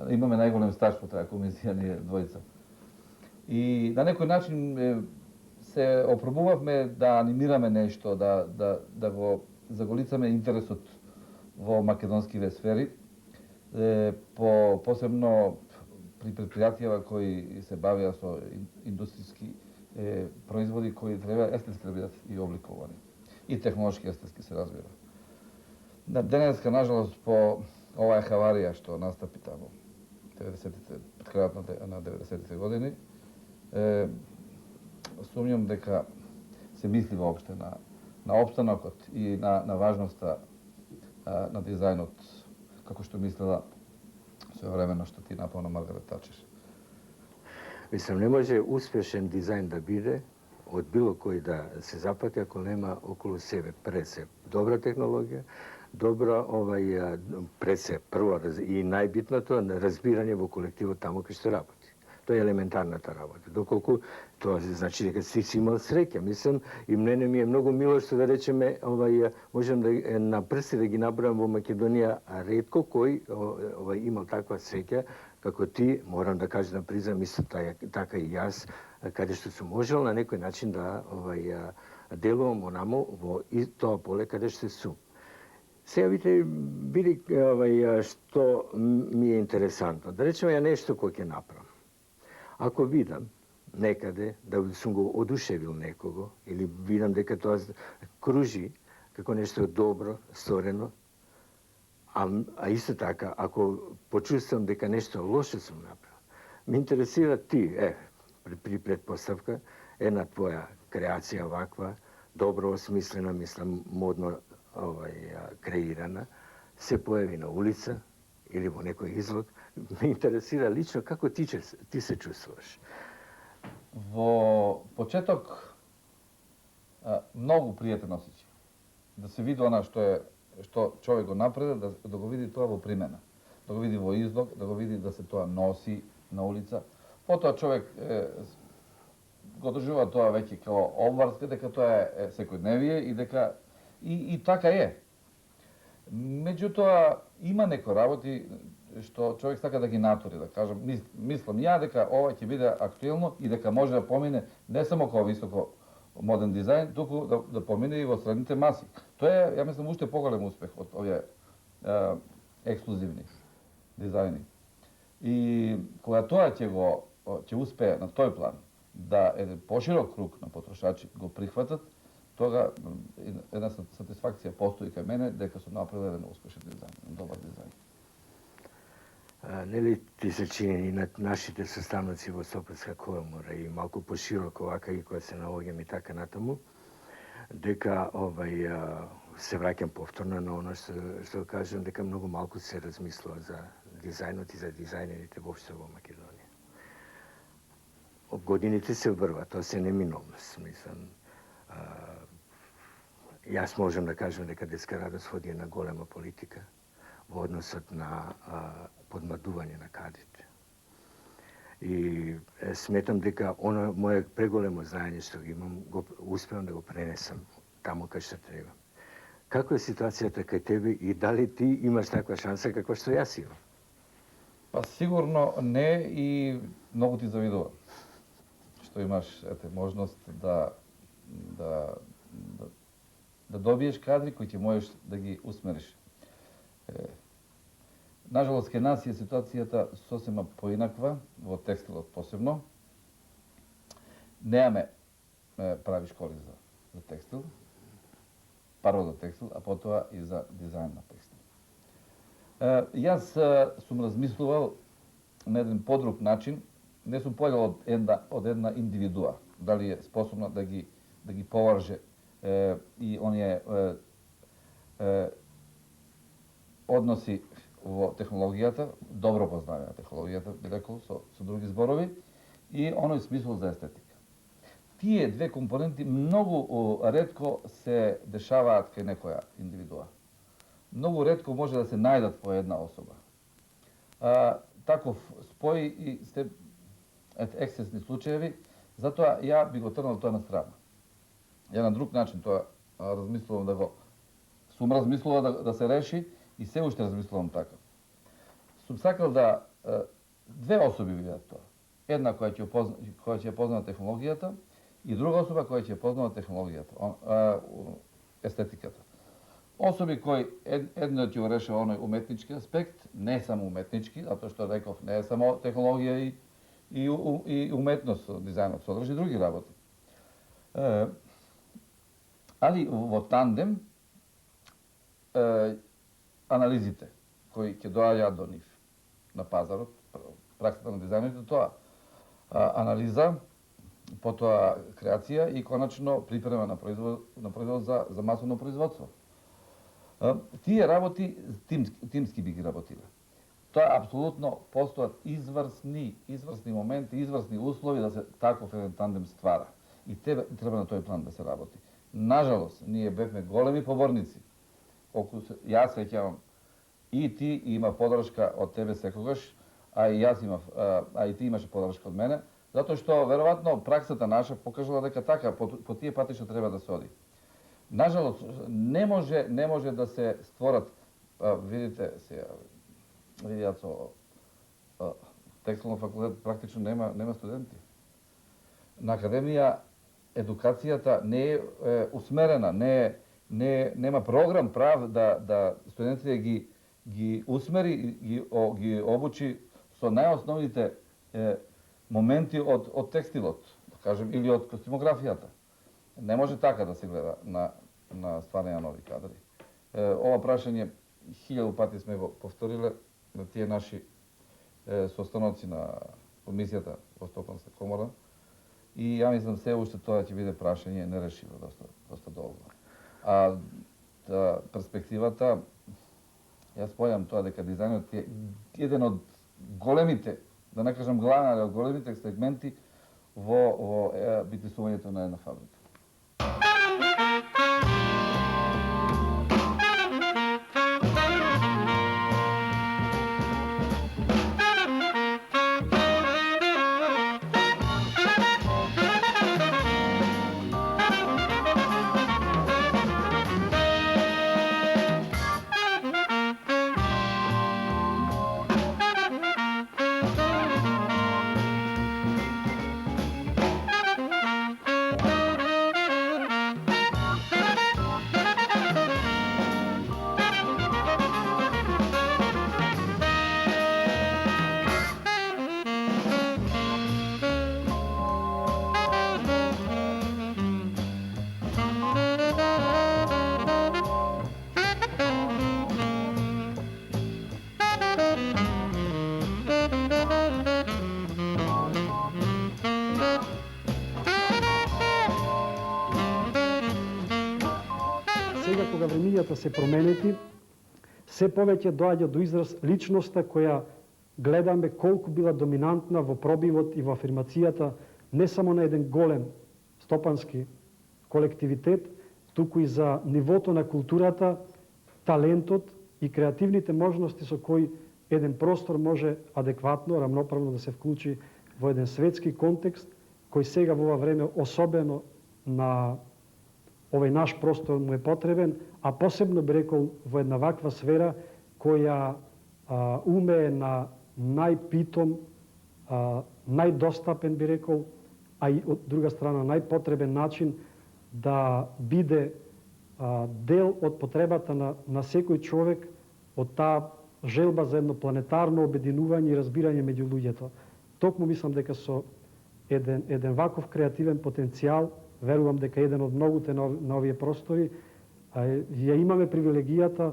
имаме најголем стаж по таа комисија, ние двојца. И на некој начин се опробувавме да анимираме нешто, да го заголицаме интересот во македонските сфери, посебно при предпријатија кои се бавија со индустријски производи кои треба естетски да бидат и обликовани. И технолошки естетски се разбира. Денеска, нажалост, по оваа хаварија што настапи таму, крајот на 90-тите години, сумњам дека се мисли воопште на опстанокот и на важноста на дизајнот, како што мислела своевремено што ти напомна Маргарет Тачер. Мислам, не може успешен дизајн да биде od bilo koji da se zapati ako nema okolo sebe pred se dobra tehnologija, dobra pred se prvo i najbitno to razbiranje u kolektivu tamo kad se raboti. To je elementarna ta rabota. Dokoliko to znači da si imao sreća, mislim, i mene mi je mnogo milo što da rečem, možem da na prsti da gi nabrojam u Makedonija redko koji imao takva sreća kako ti, moram da kažem da priznam, isto taka i jaz, kada što su moželi na nekoj način da delujemo namo i to pole kada što su. Сега види што ми е интересантно. Да речеме ја нешто кој ќе направам. Ако видам некаде да сум го одушевил некого или видам дека тоа кружи како нешто добро, сторено, а исто така, ако почувствам дека нешто лошо сум направил, ме интересира ти, при предпоставка, една твоја креација ваква, добро осмислена, мислам, модно креирана, се појави на улица или во некој излог, ме интересира лично како ти се чувствуваш. Во почеток многу пријатен осеќај. Да се види она што човек го напреда, да го види тоа во примена. Да го види во излог, да го види да се тоа носи на улица. Потоа човек го доживува тоа веќе као обврска, дека тоа е секојдневие и дека и така е. Меѓутоа, има некои работи што човек сака да ги натури, да кажам, мислам ја дека ова ќе биде актуелно и дека може да помине не само као високо моден дизајн, туку да помине и во средните маси. Тоа е, ја мислам, уште поголем успех од овие ексклузивни дизајни. И кога тоа ќе успее на тој план да еден поширок круг на потрошачи го прихватат, тога една сатисфакција постои кај мене дека сум направил еден успешен дизајн, добар дизајн. Нели ти се чини и на нашите составници во Сопотска комора и малку пошироко вака и кога се наоѓам и така натаму, дека се враќам повторно на оно што кажам, дека многу малку се размислува за дизајнот и за дизајнерите воопшто во Македонија. Годините се врват, тоа се неминовност, мислам. Јас можам да кажам дека Детска радост води една голема политика во односот на подмладување на кадрите. И сметам дека оно моје преголемо знаење што ги имам, го успеам да го пренесам таму кај што треба. Како е ситуацијата кај тебе и дали ти имаш таква шанса каква што јас имам? Па сигурно не и многу ти завидувам. Што имаш можност да добиеш кадри кои ќе можеш да ги усмериш. Нажалост, кај нас е ситуацијата сосема поинаква, во текстилот посебно. Немаме прави школи за текстил. Прво за текстил, а потоа и за дизајн на текстил. Јас сум размислувал на еден подруг начин, не сум појдал од една индивидуа, дали е способна да ги поврже и оние односи во технологијата, добро познавање на технологијата, би рекол, со други зборови, и оној смисол за естетика. Тие две компоненти многу ретко се дешаваат кај некоја индивидуа. Многу ретко може да се најдат по една особа. Таков спој и сте ексцесни случаеви, затоа ја би го трнал тоа на страна. Ја на друг начин тоа размислувам сум размислувал да се реши и се уште размислувам така. Сум сакал да две особи видат тоа. Една која ќе познава технологијата и друга особа која ќе познава технологијата, естетиката. Особи кои едно ќе го решава оној уметнички аспект, не само уметнички, затоа што реков не е само технологија и уметност, дизајнот содржи други работи. Али во тандем анализите кои ќе доаѓаат до нив на пазарот, праксата на дизајнерите, тоа анализа, потоа креација и конечно припрема на производ за масовно производство. Тие работи тимски би ги работиле. Тоа апсолутно постојат изврсни моменти, изврсни услови да се таков еден тандем ствара. И треба на тој план да се работи. Нажалост, ние бевме големи поборници. Колку јас сеќавам, и ти има подршка од тебе секогаш, а и јас имав, а и ти имаше подршка од мене, затоа што веројатно праксата наша покажала дека така по тие патишта треба да се оди. Нажалост, не може да се створат, видите се, види со текстилен факултет практично нема студенти. На академија едукацијата не е усмерена, нема програм прав да студентите ги усмери, ги обучи со најосновните моменти од текстилот, да кажем, или од костимографијата. Не може така да се гледа на стварање нови кадри. Ова прашање 1000 пати сме го повториле на тие наши состаноци на комисијата во Стопанска комора и ја мислам се уште тоа ќе биде прашање нерешиво доста долго. А перспективата, јас спојам тоа дека дизајнот е еден од големите, да не кажам главен, али од големите сегменти во бизнисувањето на една фабрика. Сега кога времињата се променети, се повеќе доаѓа до израз личноста која гледаме колку била доминантна во пробивот и во афирмацијата не само на еден голем стопански колективитет, туку и за нивото на културата, талентот и креативните можности со кои еден простор може адекватно, рамноправно да се вклучи во еден светски контекст, кој сега во ова време особено на овој наш простор му е потребен, а посебно би рекол во една ваква сфера која умее на најпитом, најдостапен би рекол, а и од друга страна најпотребен начин да биде дел од потребата на секој човек од таа желба за едно планетарно обединување и разбирање меѓу луѓето. Токму мислам дека со еден ваков креативен потенцијал, верувам дека еден од многуте на овие простори, ја имаме привилегијата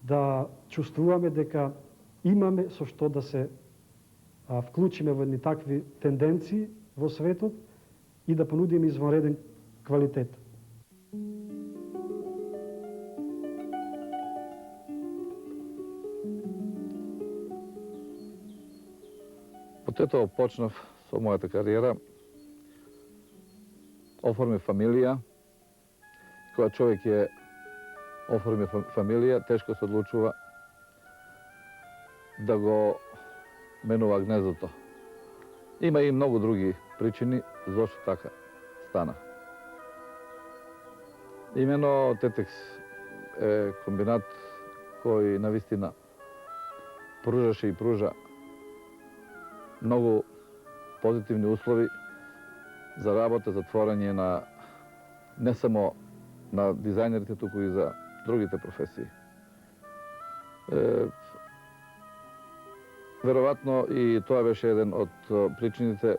да чувствуваме дека имаме со што да се вклучиме во едни такви тенденции во светот и да понудиме извонреден квалитет. Потетово почнав со мојата кариера, оформи фамилија. Кога човек е оформи фамилија, тешко се одлучува да го менува гнездото. Има и многу други причини зошто така стана. Имено Тетекс е комбинат кој навистина пружаше и пружа многу позитивни услови за работа, за творење на не само на дизајнерите, туку и за другите професии. Веројатно и тоа беше еден од причините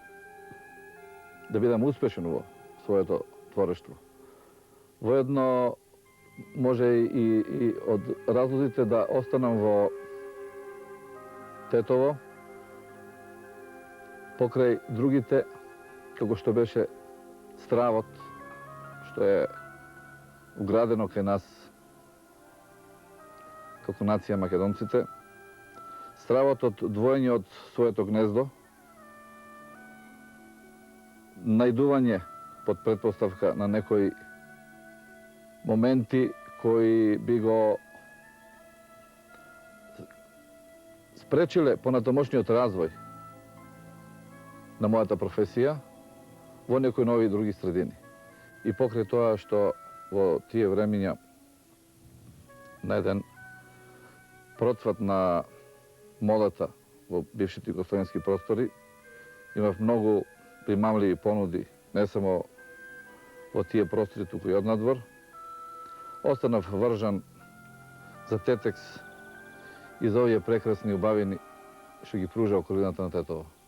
да бидам успешен во своето творештво. Воедно може и од разлозите да останам во Тетово, покрај другите, како што беше стравот, што е уградено кај нас како нација македонците, стравот од двоење од своето гнездо, најдување pod pretpostavka na nekoj momenti koji bi go sprečile ponatomočnijot razvoj na moja ta profesija vo nekoj novi drugi sredini. I pokre toga što vo tije vreminja na jedan procvat na modata vo bivši jugoslovenski prostori ima mnogo primamljivi ponudi, ne samo vo tije prostori tuku i odnadvor. Ostanav vržan za teteks i za ovje prekrasni ubavini što gi pruža okoliната na Tetovo.